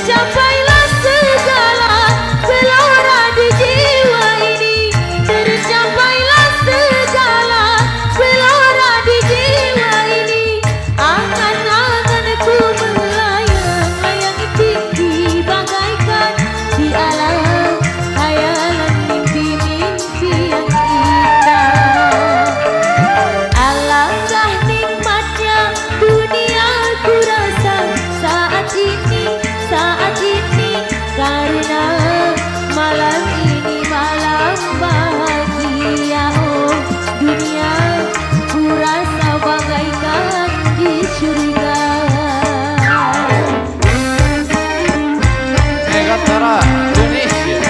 tercapailah segala gelora di jiwa ini, tercapailah segala gelora di jiwa ini. Angan-anganku melayang-layang tinggi bagaikan di alam hayalan mimpi-mimpi yang indah. Alangkah nikmatnya dunia ku rasa saat ini karena malam ini malam bahagia. Oh dunia ku rasa bagaikan di surga. Negara Indonesia.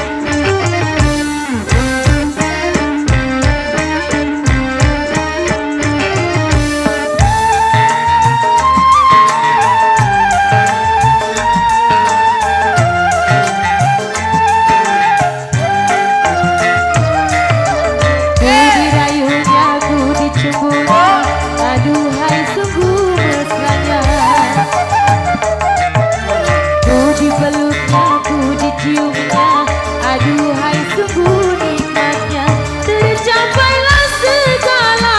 Aduhai sungguh mesranya, ku dipeluknya, ku diciumnya. Aduhai sungguh nikmatnya, tercapailah segala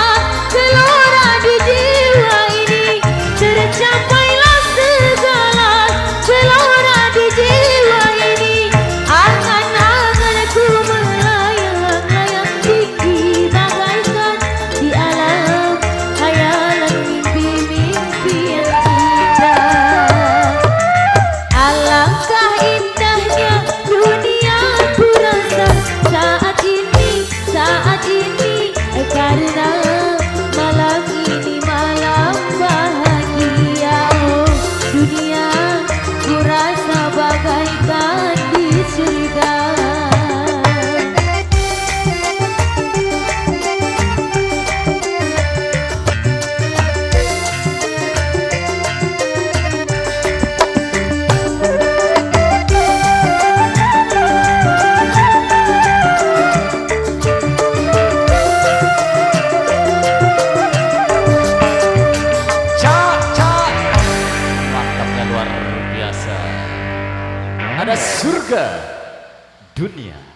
gelora di jiwa ini, tercapailah segala gelora di jiwa ini. Angan-anganku melayang-layang tinggi bagaikan di alam hayalan mimpi-mimpi yang indah. Alangkah indahnya dunia ku rasa saat ini karena malam ini malam bahagia. Oh dunia ku rasa bagaikan di surga. Ada surga dunia.